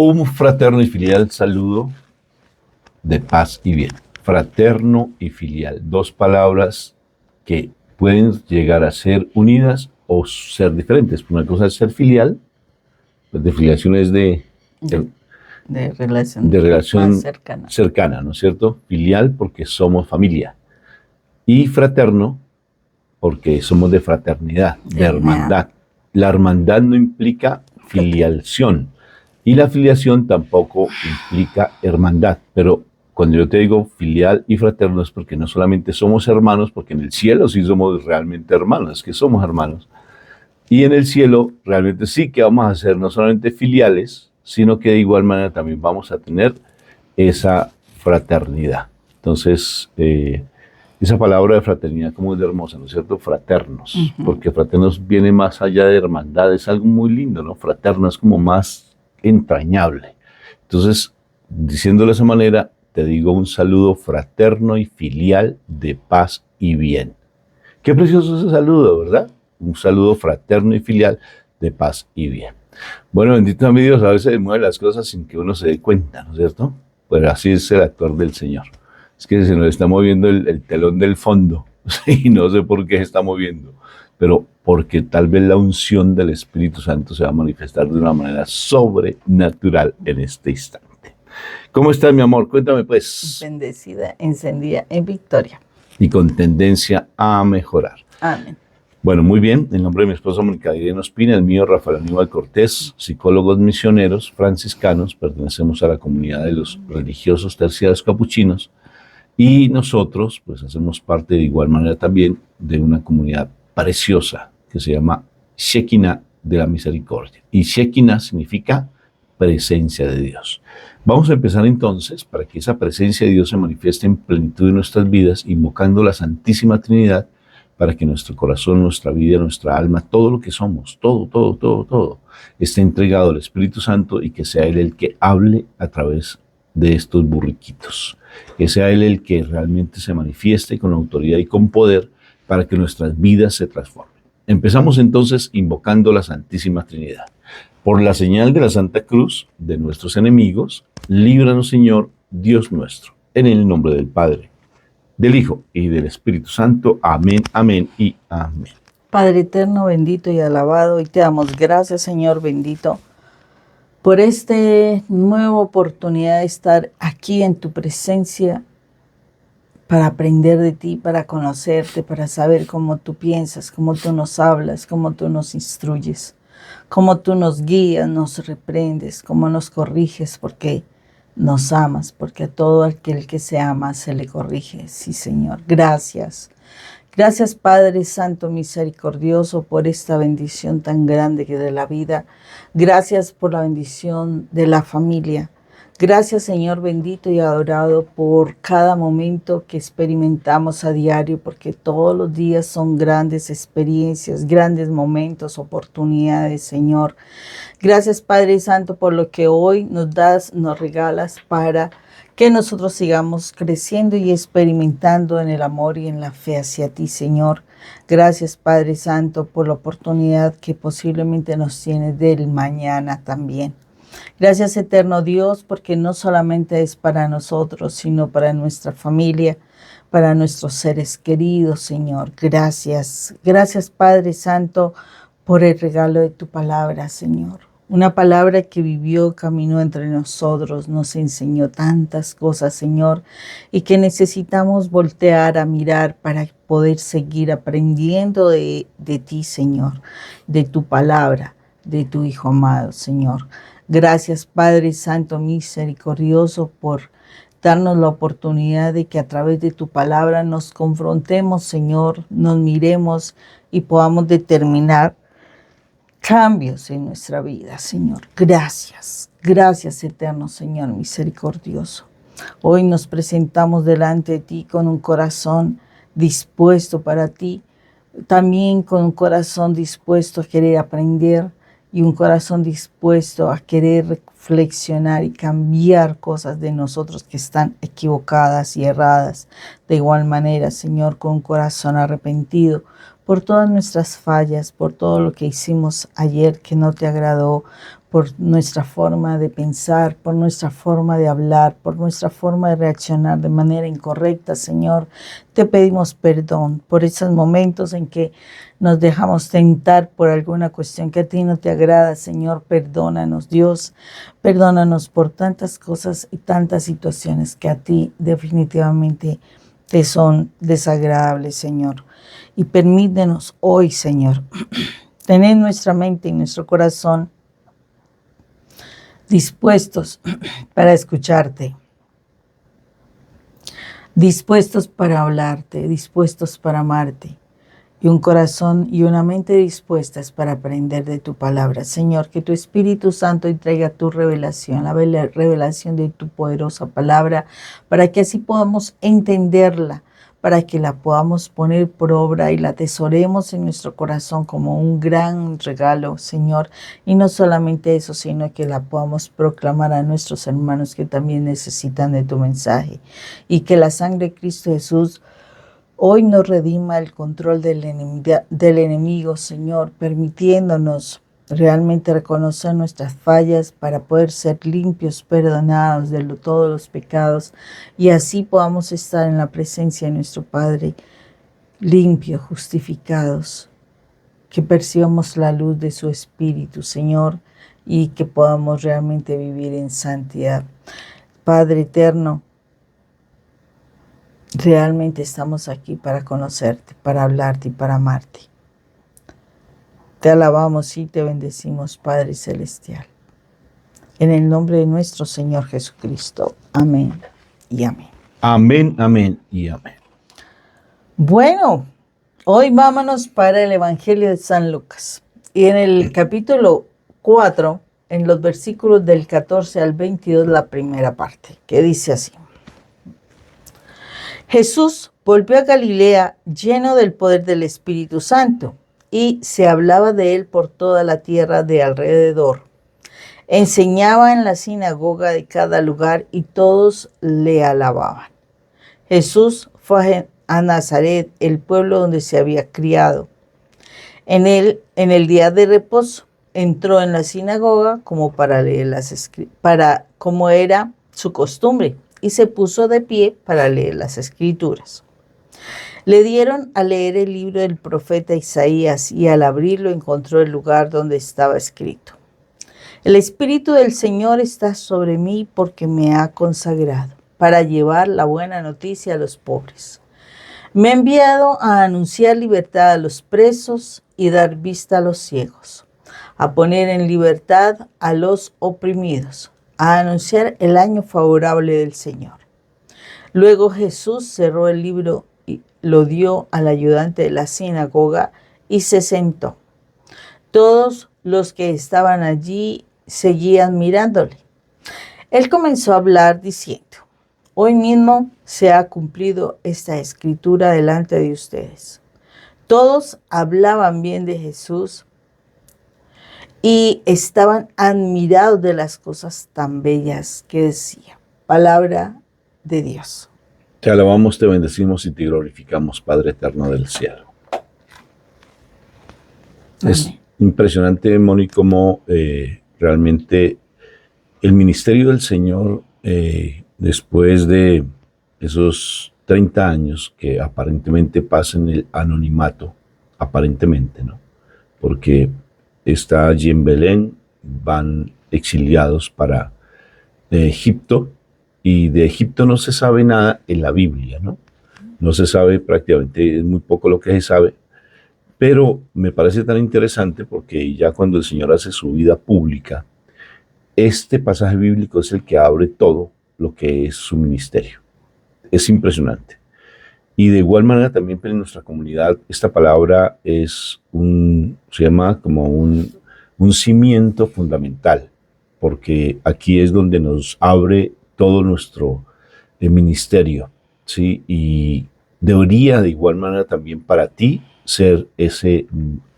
Un fraterno y filial saludo de paz y bien. Fraterno y filial, dos palabras que pueden llegar a ser unidas o ser diferentes. Una cosa es ser filial, pues de filiación es de relación más cercana, ¿no es cierto? Filial porque somos familia. Y fraterno porque somos de fraternidad, de hermandad. La hermandad no implica filiación y la filiación tampoco implica hermandad, pero cuando yo te digo filial y fraterno es porque no solamente somos hermanos, porque en el cielo sí somos realmente hermanos, es que somos hermanos, y en el cielo realmente sí que vamos a ser no solamente filiales, sino que de igual manera también vamos a tener esa fraternidad. Entonces, esa palabra de fraternidad como es de hermosa, ¿no es cierto? Fraternos, porque fraternos viene más allá de hermandad, es algo muy lindo, ¿no? Fraterno es como más entrañable. Entonces, diciéndolo de esa manera, te digo un saludo fraterno y filial de paz y bien. Qué precioso ese saludo, ¿verdad? Un saludo fraterno y filial de paz y bien. Bueno, bendito a mi Dios, a veces mueve las cosas sin que uno se dé cuenta, ¿no es cierto? Pero así es el actuar del Señor. Es que se nos está moviendo el telón del fondo, y no sé por qué se está moviendo, pero porque tal vez la unción del Espíritu Santo se va a manifestar de una manera sobrenatural en este instante. ¿Cómo estás, mi amor? Cuéntame, pues. Bendecida, encendida en victoria. Y con tendencia a mejorar. Amén. Bueno, muy bien. En nombre de mi esposa Mónica Irene Ospina, el mío Rafael Aníbal Cortés, psicólogos misioneros franciscanos, pertenecemos a la comunidad de los religiosos terciarios capuchinos y nosotros pues hacemos parte de igual manera también de una comunidad preciosa que se llama Shekinah de la Misericordia. Y Shekinah significa presencia de Dios. Vamos a empezar entonces para que esa presencia de Dios se manifieste en plenitud de nuestras vidas, invocando la Santísima Trinidad para que nuestro corazón, nuestra vida, nuestra alma, todo lo que somos, todo, esté entregado al Espíritu Santo y que sea Él el que hable a través de estos burriquitos. Que sea Él el que realmente se manifieste con autoridad y con poder para que nuestras vidas se transformen. Empezamos entonces invocando la Santísima Trinidad. Por la señal de la Santa Cruz de nuestros enemigos, líbranos, Señor, Dios nuestro, en el nombre del Padre, del Hijo y del Espíritu Santo. Amén, amén y amén. Padre eterno, bendito y alabado, y te damos gracias, Señor bendito, por esta nueva oportunidad de estar aquí en tu presencia para aprender de ti, para conocerte, para saber cómo tú piensas, cómo tú nos hablas, cómo tú nos instruyes, cómo tú nos guías, nos reprendes, cómo nos corriges, porque nos amas, porque a todo aquel que se ama se le corrige. Sí, Señor. Gracias. Gracias, Padre Santo Misericordioso, por esta bendición tan grande que de la vida. Gracias por la bendición de la familia. Gracias, Señor bendito y adorado, por cada momento que experimentamos a diario, porque todos los días son grandes experiencias, grandes momentos, oportunidades, Señor. Gracias, Padre Santo, por lo que hoy nos das, nos regalas para que nosotros sigamos creciendo y experimentando en el amor y en la fe hacia ti, Señor. Gracias, Padre Santo, por la oportunidad que posiblemente nos tienes del mañana también. Gracias, eterno Dios, porque no solamente es para nosotros, sino para nuestra familia, para nuestros seres queridos, Señor. Gracias. Gracias, Padre Santo, por el regalo de tu palabra, Señor. Una palabra que vivió, caminó entre nosotros, nos enseñó tantas cosas, Señor, y que necesitamos voltear a mirar para poder seguir aprendiendo de ti, Señor, de tu palabra, de tu Hijo amado, Señor. Gracias, Padre Santo Misericordioso, por darnos la oportunidad de que a través de tu palabra nos confrontemos, Señor, nos miremos y podamos determinar cambios en nuestra vida, Señor. Gracias, gracias, eterno Señor misericordioso. Hoy nos presentamos delante de ti con un corazón dispuesto para ti, también con un corazón dispuesto a querer aprender y un corazón dispuesto a querer reflexionar y cambiar cosas de nosotros que están equivocadas y erradas. De igual manera, Señor, con un corazón arrepentido, por todas nuestras fallas, por todo lo que hicimos ayer que no te agradó, por nuestra forma de pensar, por nuestra forma de hablar, por nuestra forma de reaccionar de manera incorrecta, Señor. Te pedimos perdón por esos momentos en que nos dejamos tentar por alguna cuestión que a ti no te agrada, Señor. Perdónanos, Dios. Perdónanos por tantas cosas y tantas situaciones que a ti definitivamente te son desagradables, Señor. Y permítenos hoy, Señor, tener nuestra mente y nuestro corazón dispuestos para escucharte, dispuestos para hablarte, dispuestos para amarte, y un corazón y una mente dispuestas para aprender de tu palabra. Señor, que tu Espíritu Santo traiga tu revelación, la revelación de tu poderosa palabra, para que así podamos entenderla, para que la podamos poner por obra y la atesoremos en nuestro corazón como un gran regalo, Señor. Y no solamente eso, sino que la podamos proclamar a nuestros hermanos que también necesitan de tu mensaje. Y que la sangre de Cristo Jesús hoy nos redima el control del enemigo, Señor, permitiéndonos realmente reconocer nuestras fallas para poder ser limpios, perdonados de todos los pecados, y así podamos estar en la presencia de nuestro Padre, limpios, justificados, que percibamos la luz de su Espíritu, Señor, y que podamos realmente vivir en santidad. Padre eterno, realmente estamos aquí para conocerte, para hablarte y para amarte. Te alabamos y te bendecimos, Padre Celestial. En el nombre de nuestro Señor Jesucristo. Amén y amén. Amén, amén y amén. Bueno, hoy vámonos para el Evangelio de San Lucas. Y en el capítulo 4, en los versículos del 14 al 22, la primera parte, que dice así. Jesús volvió a Galilea lleno del poder del Espíritu Santo, y se hablaba de él por toda la tierra de alrededor. Enseñaba en la sinagoga de cada lugar y todos le alababan. Jesús fue a Nazaret, el pueblo donde se había criado. En el día de reposo, entró en la sinagoga como para leer como era su costumbre, y se puso de pie para leer las Escrituras. Le dieron a leer el libro del profeta Isaías, y al abrirlo encontró el lugar donde estaba escrito: El Espíritu del Señor está sobre mí porque me ha consagrado para llevar la buena noticia a los pobres. Me ha enviado a anunciar libertad a los presos y dar vista a los ciegos, a poner en libertad a los oprimidos, a anunciar el año favorable del Señor. Luego Jesús cerró el libro y lo dio al ayudante de la sinagoga y se sentó. Todos los que estaban allí seguían mirándole. Él comenzó a hablar diciendo: Hoy mismo se ha cumplido esta escritura delante de ustedes. Todos hablaban bien de Jesús y estaban admirados de las cosas tan bellas que decía. Palabra de Dios. Te alabamos, te bendecimos y te glorificamos, Padre eterno del cielo. Amén. Es impresionante, Moni, cómo realmente el ministerio del Señor, después de esos 30 años que aparentemente pasa en el anonimato, aparentemente, ¿no? Porque está allí en Belén, van exiliados para Egipto, y de Egipto no se sabe nada en la Biblia, ¿no? No se sabe prácticamente, es muy poco lo que se sabe, pero me parece tan interesante porque ya cuando el Señor hace su vida pública, este pasaje bíblico es el que abre todo lo que es su ministerio. Es impresionante. Y de igual manera también en nuestra comunidad esta palabra se llama como un cimiento fundamental, porque aquí es donde nos abre todo nuestro ministerio, ¿sí? Y debería de igual manera también para ti ser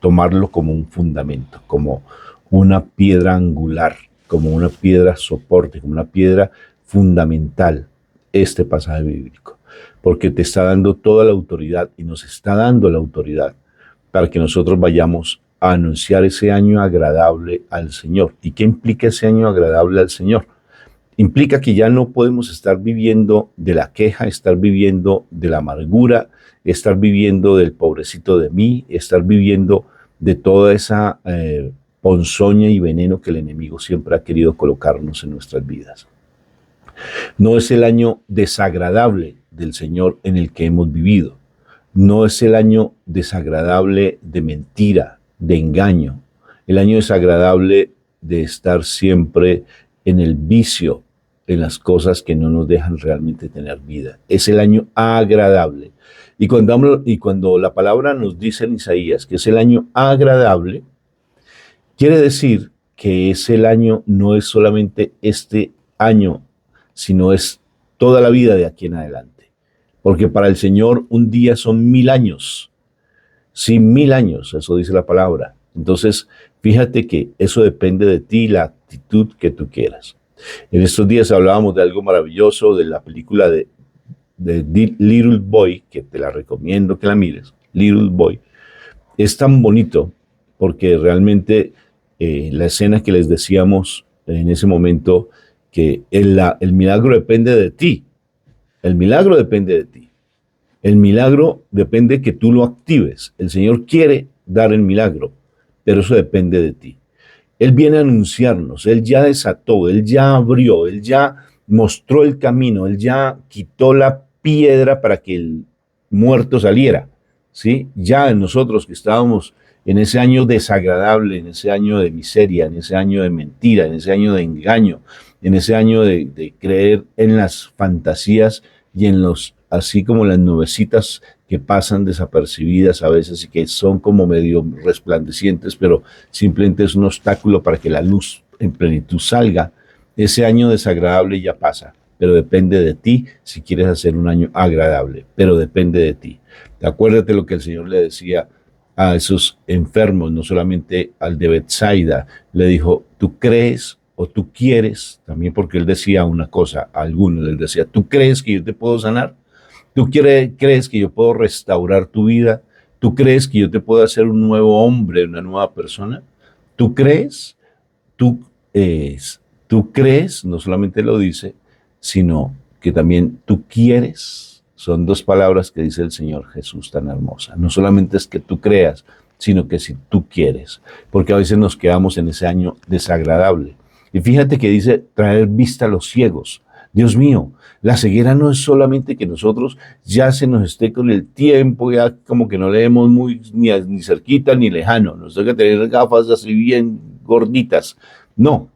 tomarlo como un fundamento, como una piedra angular, como una piedra soporte, como una piedra fundamental, este pasaje bíblico, porque te está dando toda la autoridad y nos está dando la autoridad para que nosotros vayamos a anunciar ese año agradable al Señor. ¿Y qué implica ese año agradable al Señor? Implica que ya no podemos estar viviendo de la queja, estar viviendo de la amargura, estar viviendo del pobrecito de mí, estar viviendo de toda esa ponzoña y veneno que el enemigo siempre ha querido colocarnos en nuestras vidas. No es el año desagradable del Señor en el que hemos vivido. No es el año desagradable de mentira, de engaño. El año desagradable de estar siempre en el vicio, en las cosas que no nos dejan realmente tener vida. Es el año agradable. Y cuando la palabra nos dice en Isaías que es el año agradable, quiere decir que ese año no es solamente este año, sino es toda la vida de aquí en adelante. Porque para el Señor un día son 1000 años. Sí, 1000 años, eso dice la palabra. Entonces, fíjate que eso depende de ti, la actitud que tú quieras. En estos días hablábamos de algo maravilloso, de la película de Little Boy, que te la recomiendo que la mires. Little Boy. Es tan bonito porque realmente la escena que les decíamos en ese momento, que el milagro depende de ti. El milagro depende de ti. El milagro depende que tú lo actives. El Señor quiere dar el milagro, pero eso depende de ti. Él viene a anunciarnos, Él ya desató, Él ya abrió, Él ya mostró el camino, Él ya quitó la piedra para que el muerto saliera, ¿sí? Ya nosotros que estábamos en ese año desagradable, en ese año de miseria, en ese año de mentira, en ese año de engaño, en ese año de creer en las fantasías y en los, así como las nubecitas que pasan desapercibidas a veces y que son como medio resplandecientes, pero simplemente es un obstáculo para que la luz en plenitud salga. Ese año desagradable ya pasa, pero depende de ti si quieres hacer un año agradable, pero depende de ti. Acuérdate lo que el Señor le decía a esos enfermos, no solamente al de Betsaida, le dijo, ¿tú crees o tú quieres? También porque él decía una cosa, a algunos les decía, ¿tú crees que yo te puedo sanar? ¿Tú crees que yo puedo restaurar tu vida? ¿Tú crees que yo te puedo hacer un nuevo hombre, una nueva persona? ¿Tú crees? ¿Tú crees? No solamente lo dice, sino que también tú quieres. Son dos palabras que dice el Señor Jesús tan hermosa. No solamente es que tú creas, sino que si tú quieres. Porque a veces nos quedamos en ese año desagradable. Y fíjate que dice traer vista a los ciegos. Dios mío, la ceguera no es solamente que nosotros ya se nos esté con el tiempo, ya como que no leemos muy ni cerquita ni lejano, nos toca tener gafas así bien gorditas. No,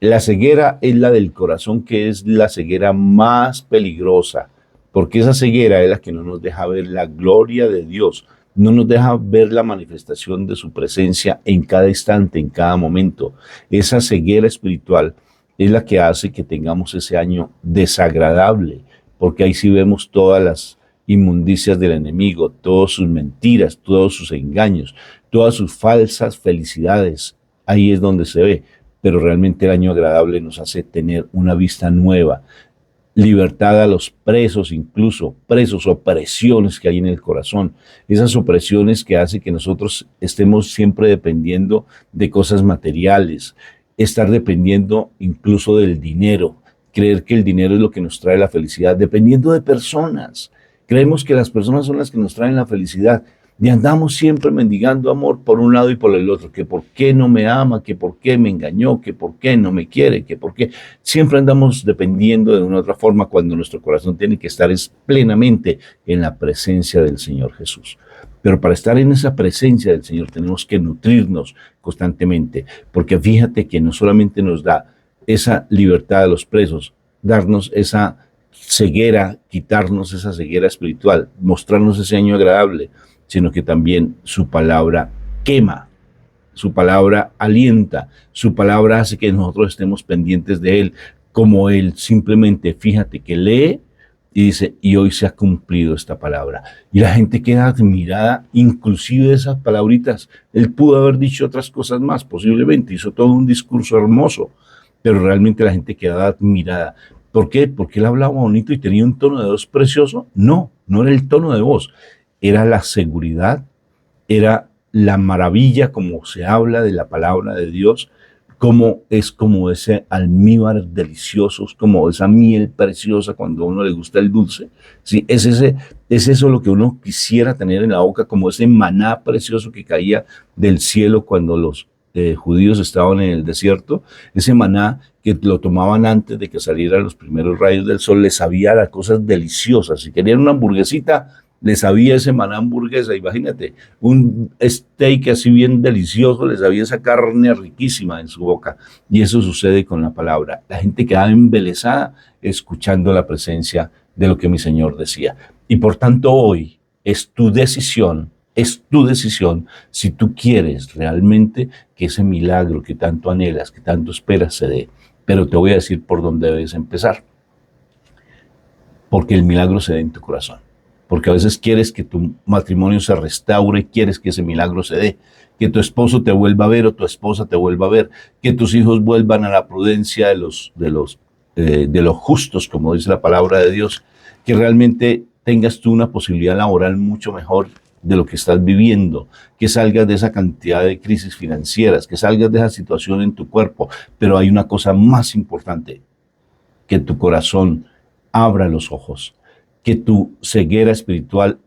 la ceguera es la del corazón, que es la ceguera más peligrosa, porque esa ceguera es la que no nos deja ver la gloria de Dios, no nos deja ver la manifestación de su presencia en cada instante, en cada momento. Esa ceguera espiritual es la que hace que tengamos ese año desagradable, porque ahí sí vemos todas las inmundicias del enemigo, todas sus mentiras, todos sus engaños, todas sus falsas felicidades. Ahí es donde se ve, pero realmente el año agradable nos hace tener una vista nueva, libertad a los presos, incluso presos, opresiones que hay en el corazón, esas opresiones que hacen que nosotros estemos siempre dependiendo de cosas materiales, estar dependiendo incluso del dinero, creer que el dinero es lo que nos trae la felicidad, dependiendo de personas. Creemos que las personas son las que nos traen la felicidad y andamos siempre mendigando amor por un lado y por el otro, que por qué no me ama, que por qué me engañó, que por qué no me quiere, que por qué. Siempre andamos dependiendo de una u otra forma cuando nuestro corazón tiene que estar plenamente en la presencia del Señor Jesús. Pero para estar en esa presencia del Señor tenemos que nutrirnos constantemente, porque fíjate que no solamente nos da esa libertad a los presos, darnos esa ceguera, quitarnos esa ceguera espiritual, mostrarnos ese año agradable, sino que también su palabra quema, su palabra alienta, su palabra hace que nosotros estemos pendientes de Él, como Él simplemente, fíjate que lee y dice, y hoy se ha cumplido esta palabra. Y la gente queda admirada, inclusive de esas palabritas. Él pudo haber dicho otras cosas más, posiblemente, hizo todo un discurso hermoso, pero realmente la gente queda admirada. ¿Por qué? ¿Porque él hablaba bonito y tenía un tono de voz precioso? No, no era el tono de voz, era la seguridad, era la maravilla como se habla de la palabra de Dios, como ese almíbar delicioso, es como esa miel preciosa cuando a uno le gusta el dulce. Sí, es eso lo que uno quisiera tener en la boca, como ese maná precioso que caía del cielo cuando los judíos estaban en el desierto, ese maná que lo tomaban antes de que salieran los primeros rayos del sol, les sabía las cosas deliciosas. Si querían una hamburguesita, les sabía ese maná hamburguesa, imagínate, un steak así bien delicioso, les sabía esa carne riquísima en su boca. Y eso sucede con la palabra. La gente quedaba embelesada escuchando la presencia de lo que mi Señor decía. Y por tanto hoy es tu decisión si tú quieres realmente que ese milagro que tanto anhelas, que tanto esperas se dé. Pero te voy a decir por dónde debes empezar. Porque el milagro se dé en tu corazón. Porque a veces quieres que tu matrimonio se restaure, quieres que ese milagro se dé, que tu esposo te vuelva a ver o tu esposa te vuelva a ver, que tus hijos vuelvan a la prudencia de los justos, como dice la palabra de Dios, que realmente tengas tú una posibilidad laboral mucho mejor de lo que estás viviendo, que salgas de esa cantidad de crisis financieras, que salgas de esa situación en tu cuerpo. Pero hay una cosa más importante, que tu corazón abra los ojos, que tu ceguera espiritual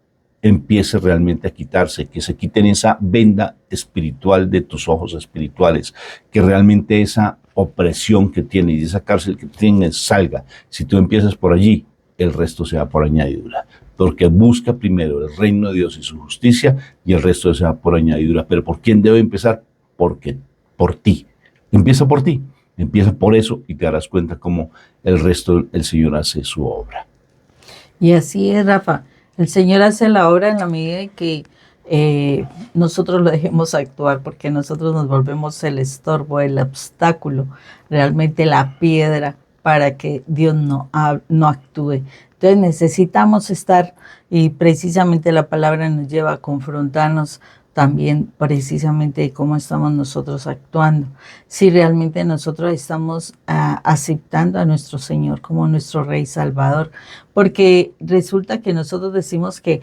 empiece realmente a quitarse, que se quiten esa venda espiritual de tus ojos espirituales, que realmente esa opresión que tienes y esa cárcel que tienes salga. Si tú empiezas por allí, el resto se va por añadidura. Porque busca primero el reino de Dios y su justicia, y el resto se va por añadidura. ¿Pero por quién debe empezar? Porque por ti. Empieza por ti. Empieza por eso y te darás cuenta cómo el resto el Señor hace su obra. Y así es, Rafa. El Señor hace la obra en la medida en que nosotros lo dejemos actuar, porque nosotros nos volvemos el estorbo, el obstáculo, realmente la piedra para que Dios no actúe. Entonces necesitamos estar, y precisamente la palabra nos lleva a confrontarnos también precisamente de cómo estamos nosotros actuando. Si realmente nosotros estamos aceptando a nuestro Señor como nuestro Rey Salvador, porque resulta que nosotros decimos que